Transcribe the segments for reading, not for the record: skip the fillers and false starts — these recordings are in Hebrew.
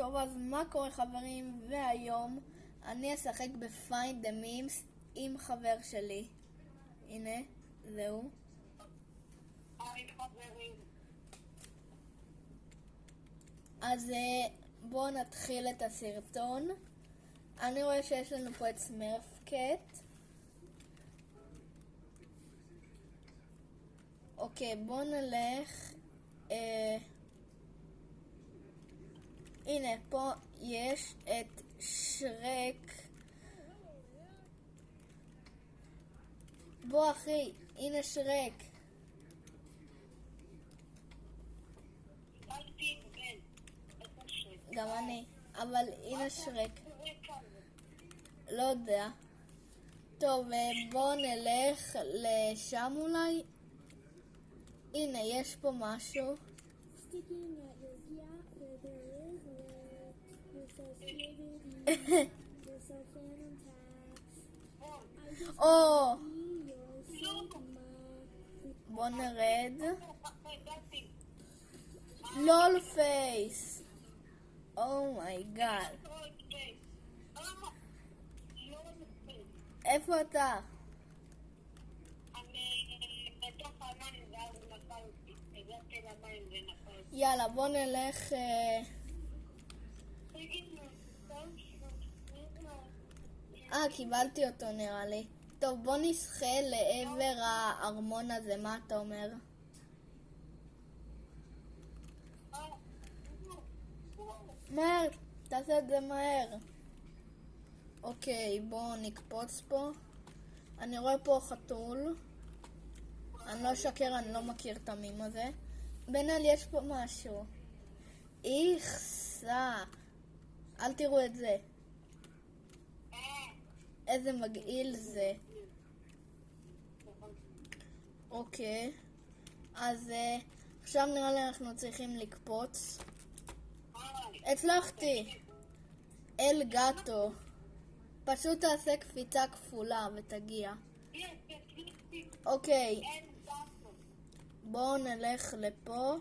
טוב, אז מה קורה חברים? והיום אני אשחק ב-Find the Memes עם חבר שלי. הנה, זהו. אז בואו נתחיל את הסרטון. אני רואה שיש לנו פה את סמרפקט. אוקיי, בואו נלך. הנה, פה יש את שרק. בוא אחי, הנה שרק. גם אני, אבל הנה שרק. לא יודע. טוב, בואו נלך לשם אולי. הנה, יש פה משהו. או, בוא נרד. לול פייס. אומייגאד. איפה אתה? יאללה, בוא נלך. קיבלתי אותו נראה לי. טוב, בוא נשחה לעבר הארמון הזה, מה אתה אומר? מהר, תעשה את זה מהר. אוקיי, בוא נקפוץ פה. אני רואה פה חתול. אני לא שקר, אני לא מכיר את המים הזה. בנאל, יש פה משהו. איכסה. אל תראו את זה. איזה מגעיל זה. אוקיי. אז עכשיו נראה לי אנחנו צריכים לקפוץ. הצלחתי. אל גאטו. פשוט תעשה קפיצה כפולה ותגיע. אוקיי. בואו נלך לפה.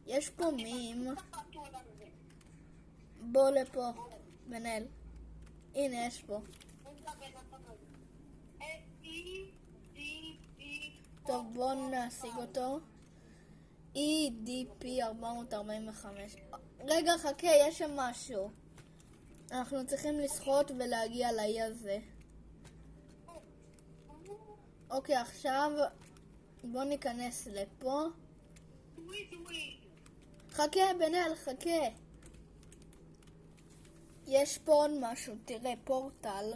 יש פה מים. בוא לפה. בנאל. הנה יש פה. טוב, בואו נשיג אותו. EDP 445. רגע, חכה, יש שם משהו. אנחנו צריכים לשחות ולהגיע לאי הזה. אוקיי, עכשיו בואו ניכנס לפה. חכה, בנאל, חכה. יש פה עוד משהו, תראה, פורטל.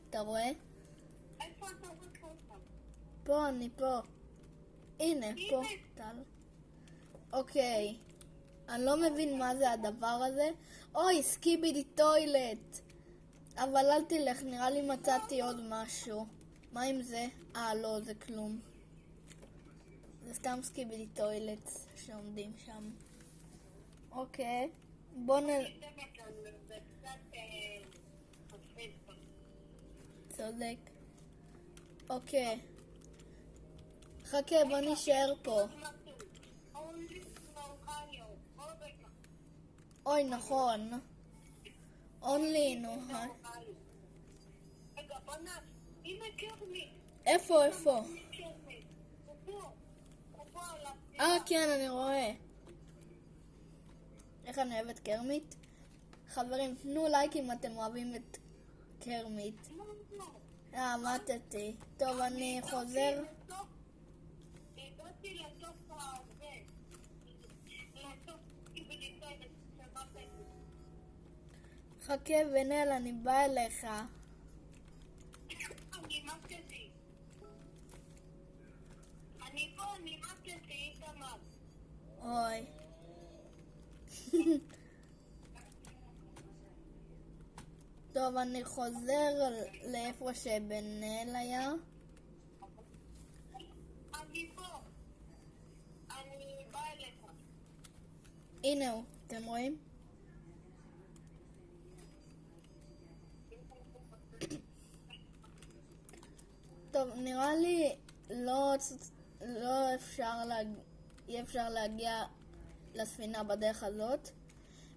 אתה רואה? פה, אני פה. הנה, פורטל. אוקיי. אני לא מבין מה זה הדבר הזה. אוי, סקיבידי טוילט. אבל אל תלך, נראה לי מצאתי עוד משהו. מה עם זה? לא, זה כלום. זה סתם סקיבידי טוילט שעומדים שם. אוקיי. בוא צודק. אוקיי. חכה, בוא נשאר פה. אוי, נכון. אונלי, נו. איפה? כן, אני רואה. איך אני אוהב את קרמיט? חברים, תנו לייק אם אתם אוהבים את קרמיט. מתתי. טוב, אני חוזר. חכה, בנאל, אני בא אליך. אוי. טוב, אני חוזר לאיפה שבנאל היה. הנה הוא, אתם רואים? טוב, נראה לי אי אפשר להגיע לספינה בדרך הזאת.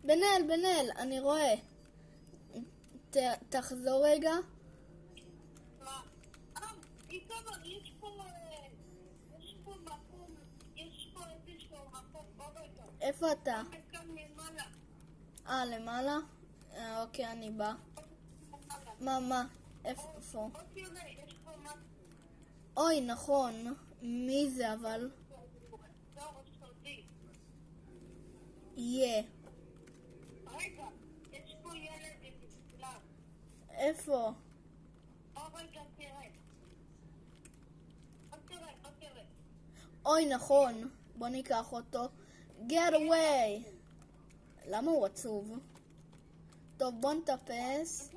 בן-אל, אני רואה. תחזור רגע. מה? איתמר, יש פה מקום, יש פה איזשהו מקום, בוא רגע. איפה אתה? כאן למעלה. למעלה? אוקיי, אני בא. מה? איפה? בוא תראה, יש פה משהו. אוי, נכון. מי זה אבל? דור סודי. יהיה. רגע, יש פה ילד נפלא. איפה? בוא רגע תראה. בוא תראה. אוי, נכון. בוא ניקח אותו. Get away! למה הוא עצוב? טוב, בוא נטפס.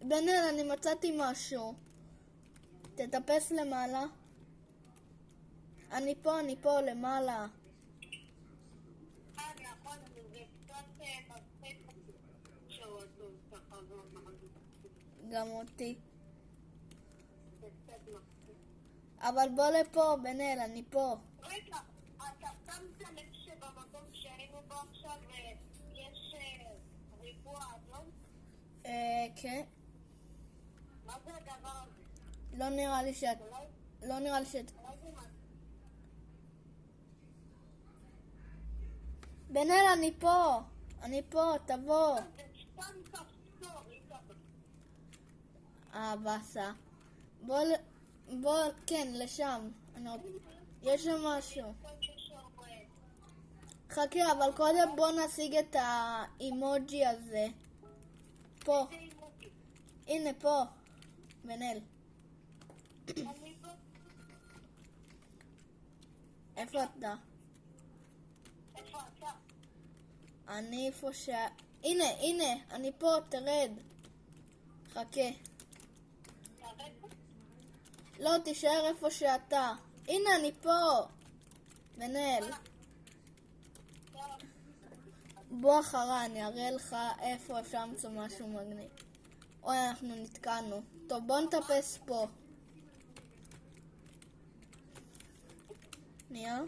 בן-אל, אני מצאתי משהו. תטפס למעלה. אני פה, למעלה. נכון, זה קצת מצחיק שהוא עצוב ככה ומעדיף. גם אותי. זה קצת מצחיק. אבל בוא לפה, בן-אל, אני פה. רגע, אתה שמת לב שבמקום שהיינו בו עכשיו יש ריבוע אדום? כן. מה זה הדבר הזה? לא נראה לי שאת... אולי זה מה? בן-אל, אני פה, תבוא. זה סתם כפתור, איתמר. באסה. כן, לשם. יש שם משהו. חכה, אבל קודם בוא נשיג את האימוג'י הזה. פה. הנה, פה. בן-אל. איפה אתה? איפה אתה? אני איפה הנה, אני פה, תרד. חכה. לא, תישאר איפה שאתה. הנה, אני פה. בן-אל. בוא אחריי, אני אראה לך איפה אפשר למצוא משהו מגניב. אוי, אנחנו נתקענו. טוב, בוא נטפס פה. נהיה?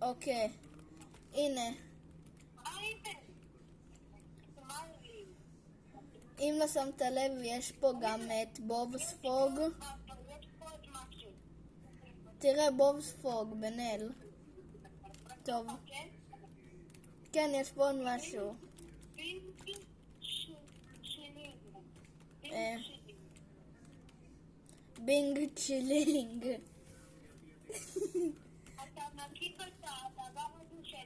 אוקיי. הנה. אם לא שמת לב, יש פה גם את בוב ספוג. תראה, בוב ספוג, בן-אל. טוב. כן, יש פה עוד משהו. בינג צ'ילינג. אתה מכיר את הדבר הזה של...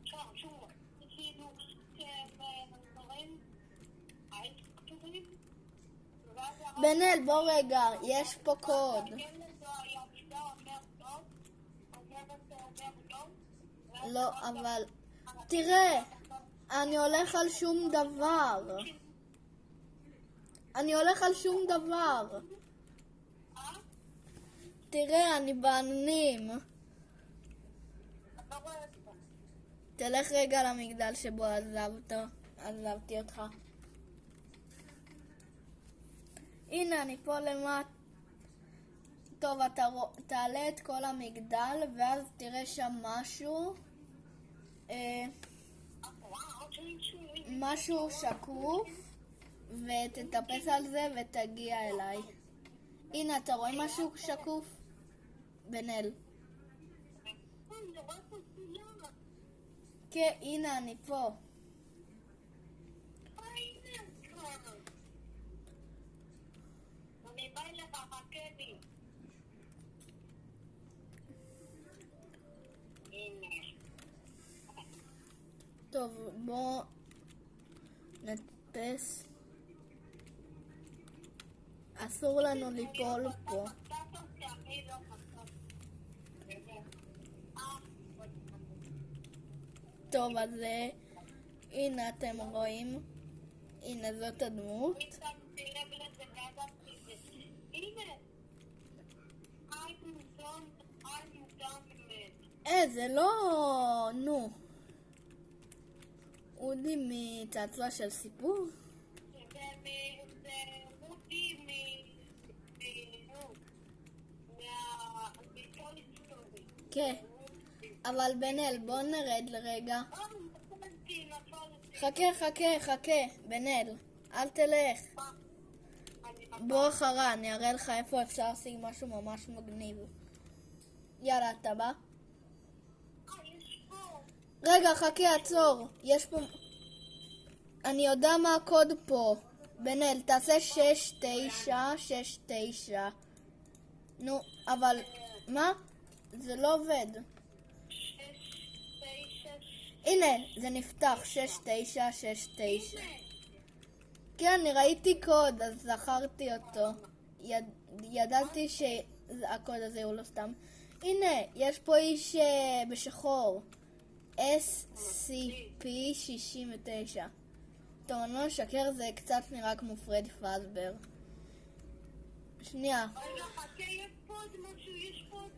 עכשיו, שוב, כאילו, כשדברים כתובים, בן-אל, בוא רגע, יש פה קוד. לא, אבל... תראה, אני הולך על שום דבר. תראה, אני בעננים. תלך רגע למגדל שבו עזבתי אותך. הנה, אני פה למטה. טוב, תעלה את כל המגדל, ואז תראה שם משהו. משהו שקוף, ותטפס על זה ותגיע אליי. הנה, אתה רואה משהו שקוף? בן-אל. כן, הנה, אני פה. אני בא לך, חכה לי. טוב, בוא נטפס. אסור לנו ליפול פה. טוב, אז הנה אתם רואים. הנה זאת הדמות. זה לא... נו. אודי מצעצוע של סיפור? זה אודי מהביטוי חכה. אבל בן-אל, בוא נרד לרגע. נפלתי, נפלתי. חכה, בן-אל. אל תלך. בוא אחריי, אני אראה לך איפה אפשר לשים משהו ממש מגניב. יאללה, אתה בא? יש פה. רגע, חכה, עצור. יש פה... אני יודע מה הקוד פה. בן-אל, תעשה 6969. נו, אבל... מה? זה לא עובד. 6, 9, הנה, זה נפתח, 6969. כן, אני ראיתי קוד, אז זכרתי אותו. ידעתי שהקוד הזה הוא לא סתם. הנה, יש פה איש בשחור. SCP-69. טוב, אני לא אשקר, זה קצת נראה כמו פרדי פאזבר. שנייה, רגע, חכה, יש פה עוד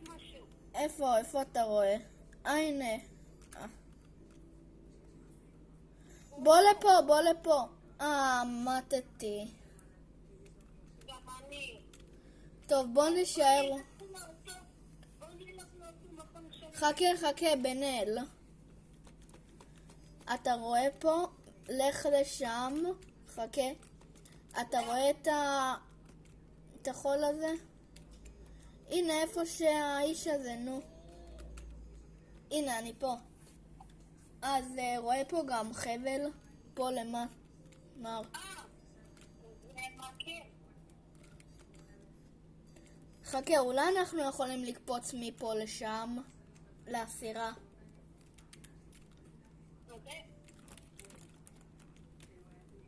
משהו. איפה אתה רואה? הנה. בוא לפה. מתתי. גם אני. טוב, בוא נשאר. בוא נלך לאותו מקום שאני... חכה, בן-אל. אתה רואה פה? לך לשם. חכה. אתה רואה את החול הזה? הנה, איפה שהאיש הזה, נו. הנה, אני פה. אז רואה פה גם חבל? פה למטה. זה מכיר. חכה, אולי אנחנו יכולים לקפוץ מפה לשם? לסירה.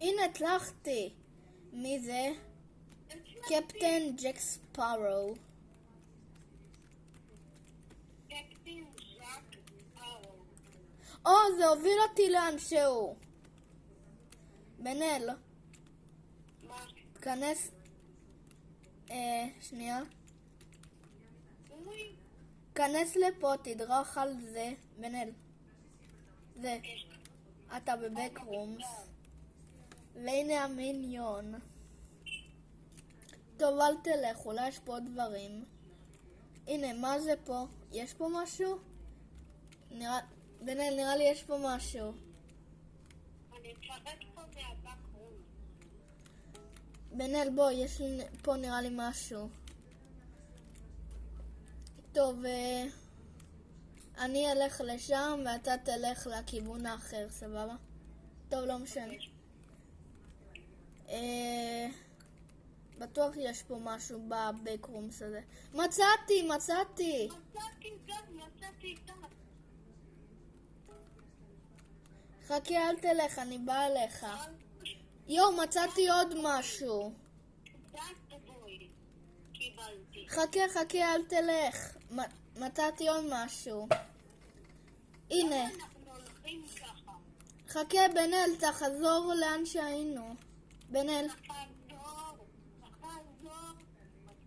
הנה, הצלחתי. מי זה? קפטן ג'ק ספארו. קפטן ז'ק ספארו. זה הוביל אותי לאן שהוא. בן-אל, מה? כנס... שנייה. אוי, כנס לפה, תדרך על זה. בן-אל. זה. אתה בבקרומס. והנה המיניון. טוב, אל תלך, אולי יש פה עוד דברים. הנה, מה זה פה? יש פה משהו? בן-אל, נראה לי יש פה משהו. אני משחק פה מהבקרום. בן-אל, בוא, יש לי פה נראה לי משהו. טוב, אני אלך לשם ואתה תלך לכיוון האחר, סבבה? טוב, לא משנה. בטוח יש פה משהו בבקרומס הזה. מצאתי! מצאתי גם. חכה, אל תלך, אני באה אליך. יואו, מצאתי עוד משהו. דאטבוי. קיבלתי. חכה, אל תלך. מצאתי עוד משהו. הנה. אנחנו הולכים ככה. חכה, בן-אל, תחזור לאן שהיינו. בן-אל. תחזור.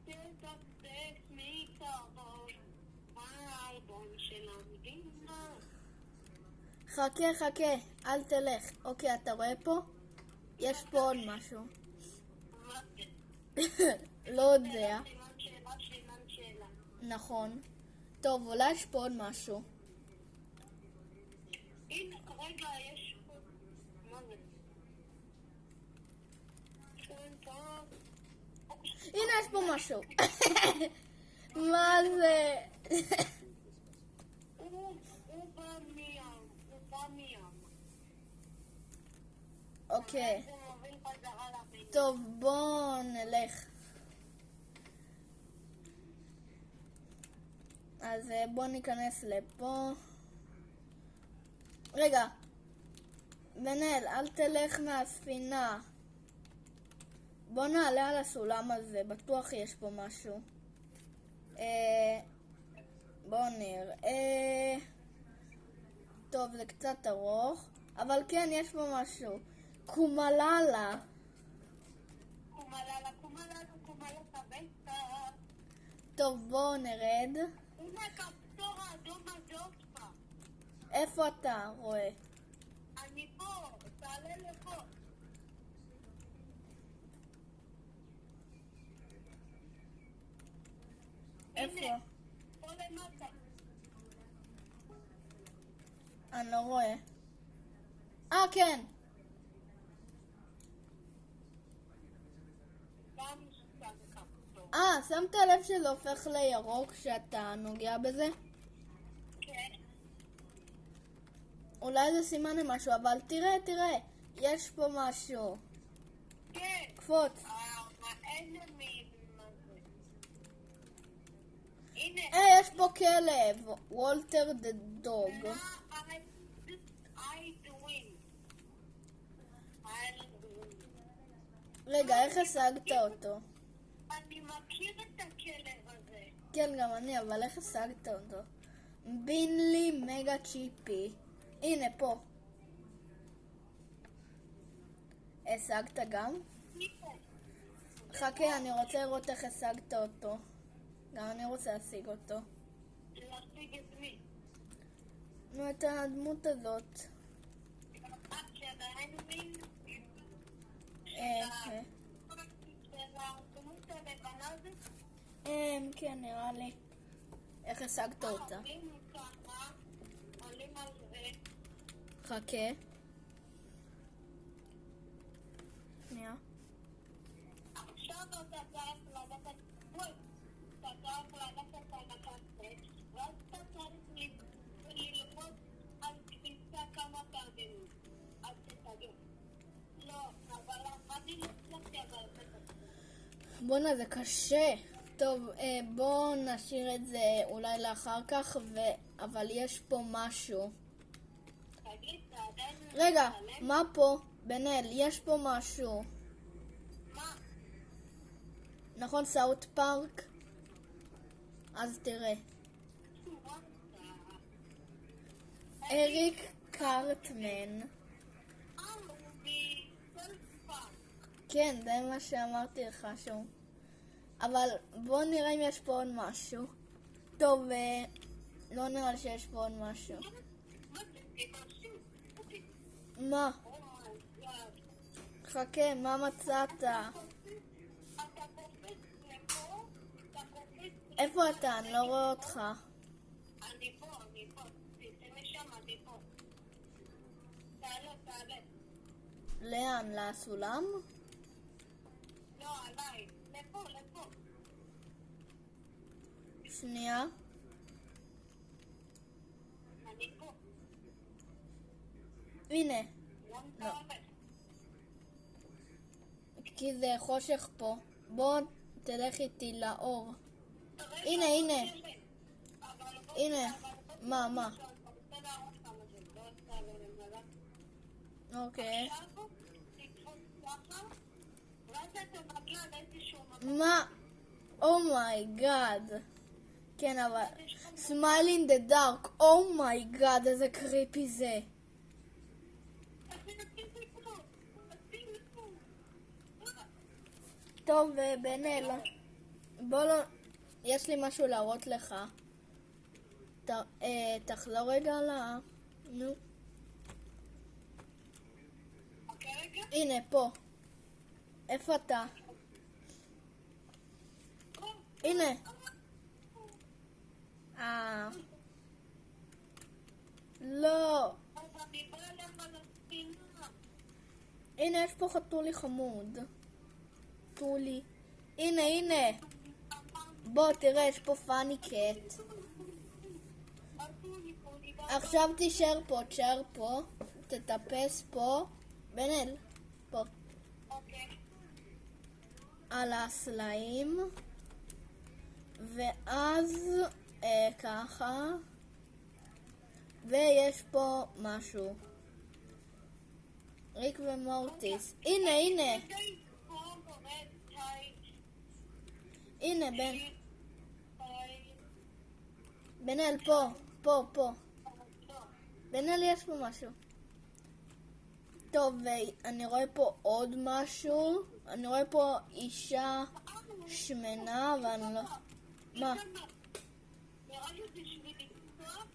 תתעסק מקרוב. האלבום של המדינה. חכה, אל תלך. אוקיי, אתה רואה פה? יש פה עוד משהו. מה זה? לא יודע. סימן שאלה. נכון. טוב, אולי יש פה עוד משהו. הנה, רגע, יש פה... מה זה? הנה, יש פה משהו. מה זה? הוא בא מים. אוקיי. זה מוביל חזרה לבית. טוב, בוא נלך. אז בוא ניכנס לפה. רגע. בן-אל, אל תלך מהספינה. בוא נעלה על הסולם הזה, בטוח יש פה משהו. בוא נראה. טוב, זה קצת ארוך, אבל כן, יש פה משהו. קומללה. קומללה הביתה. טוב, בוא נרד. הנה הכפתור האדום הזה עוד פעם. איפה אתה רואה? אני פה, תעלה לפה. איפה? פה למטה. אני לא רואה. כן. גם שם כפתור. שמת לב שזה הופך לירוק כשאתה נוגע בזה? כן. אולי זה סימן למשהו, אבל תראה, יש פה משהו. כן. קפוץ. האנמים הזה. הנה. יש פה כלב, וולטר דה דוג. רגע, איך השגת אותו? אני מכיר את הכלב הזה. כן, גם אני, אבל איך השגת אותו? בינלי מגה צ'יפי. הנה, פה. השגת גם? חכה, אני רוצה לראות איך השגת אותו. גם אני רוצה להשיג אותו. להשיג את מי? נו, את הדמות הזאת. של האנמים? כן. של הדמות הלבנה הזאת? כן, נראה לי. איך השגת אותה? עולים ככה, עולים על זה. חכה. שנייה. עכשיו אתה צריך ללכת, אתה צריך ללכת על הקצה, ואז אתה צריך ללחוץ על כביסה כמה פעמים, אז תתגר. לא, אבל אני לא הצלחתי, אבל בואנה, זה קשה. טוב, בואו נשאיר את זה אולי לאחר כך, אבל יש פה משהו. תגיד, אתה עדיין רגע, מצלם? מה פה? בן-אל, יש פה משהו. מה? נכון, סאוט פארק? אז תראה. אריק קרטמן. הוא מסלפק. כן, זה מה שאמרתי לך שהוא. אבל בואו נראה אם יש פה עוד משהו. טוב, לא נראה לי שיש פה עוד משהו. מה זה? משהו? מה? אומייגאד. חכה, מה מצאת? אתה קופץ לפה, אתה קופץ... איפה אתה? אני לא רואה אותך. אני פה. תצא משם, אני פה. תעלה. לאן? לסולם? לא, עליי. לפה. שנייה. אני פה. הנה. גם לא. תעלה. כי זה חושך פה. בוא תלך איתי לאור. רגע, הנה. אבל בוא- הנה. אבל בוא- מה? אני רוצה להראות כמה זה. בוא תעלה למעלה. אוקיי. עכשיו, תקפוץ ככה, ואז אתה מגיע לאיזשהו מקום. מה? אומייגאד. כן, אבל... סמייל אין דה דארק. אומייגאד, איזה קריפי זה. טוב, בן-אל. בוא לא... יש לי משהו להראות לך. תחזור רגע נו. הנה, פה. איפה אתה? הנה. לא. הנה, יש פה חתולי חמוד. חתולי. הנה. בוא, תראה, יש פה פאני קט. עכשיו תישאר פה. תטפס פה. בן-אל, פה. על הסלעים. ואז ככה. ויש פה משהו. ריק ומורטיס. הנה. הנה, בן-אל, פה. בן-אל, יש פה משהו. טוב, אני רואה פה עוד משהו. אני רואה פה אישה שמנה, ואני לא... מה? נראה לי בשביל לפתוח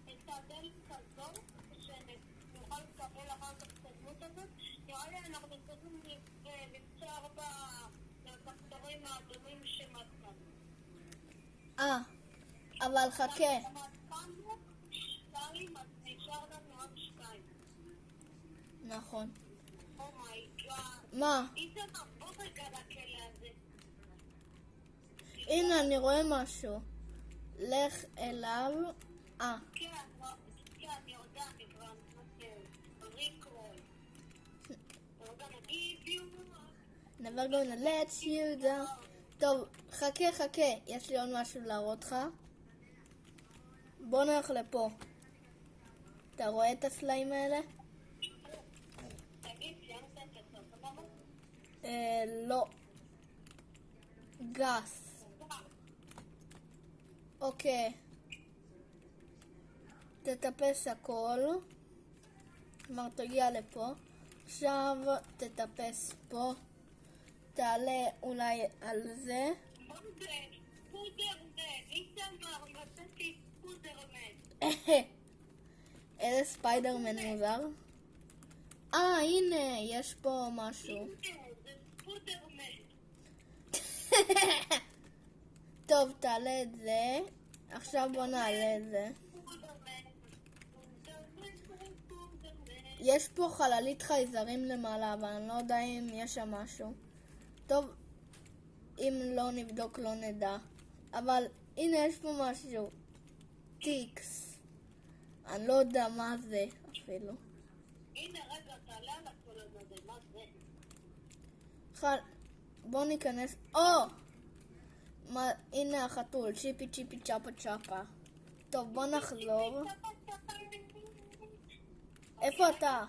את הדלת הזאת, שנוכל לקבל אחר כך את הדמות הזאת, נראה לי אנחנו צריכים לפתוח בכפתורים האדומים שמצאנו. אבל חכה. מצאנו 2, אז נשאר לנו נכון. אומייגאד. מה? איתמר, בוא רגע לכלא הזה. הנה, אני רואה משהו. לך אליו. כן, אני יודע, אני כבר נכנס ריקרול. We're gonna give you never gonna let you down. טוב, חכה, יש לי עוד משהו להראות לך. בוא נלך לפה. אתה רואה את הסליים האלה? תגיד, סיימת את הסוף, לא. גס. אוקיי. תטפס הכל. כלומר, תגיע לפה. עכשיו תטפס פה. תעלה אולי על זה. פודרמן, איתמר, מצאתי פודרמן. איזה ספיידרמן מוזר. הנה, יש פה משהו. זה פודרמן. טוב, תעלה את זה. עכשיו בוא נעלה את זה. יש פה חללית חייזרים למעלה, אבל אני לא יודע אם יש שם משהו. טוב, אם לא נבדוק לא נדע. אבל הנה יש פה משהו. טיקס. אני לא יודע מה זה אפילו. הנה רגע, תעלה על הכל הזה, מה זה? בוא ניכנס. הנה החתול, צ'יפי צ'יפי צ'אפה צ'אפה. טוב, בוא נחזור. איפה אתה?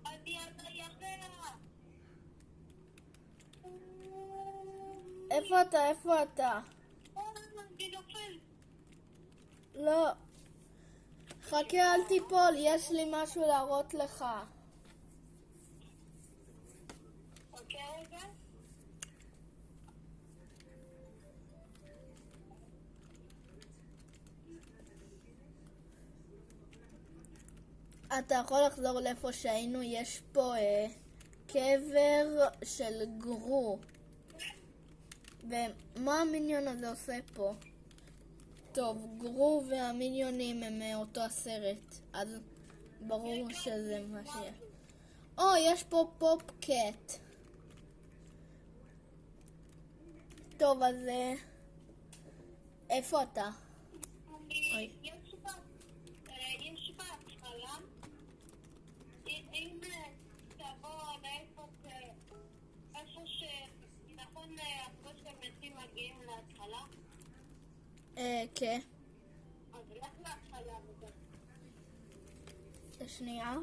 אני על הירח. איפה אתה? אני נופל. לא. חכה, אל תיפול, יש לי משהו להראות לך. אוקיי רגע? אתה יכול לחזור לאיפה שהיינו, יש פה קבר של גרו. ומה המיניון הזה עושה פה? טוב, גרו והמיניונים הם אותו הסרט, אז ברור שזה מה שיהיה. יש פה פופקט. טוב, אז איפה אתה? יש בהתחלה, אם תבוא איפה נכון אחרי שמתים מגיעים להתחלה, כן. אז לך להתחלה. שנייה.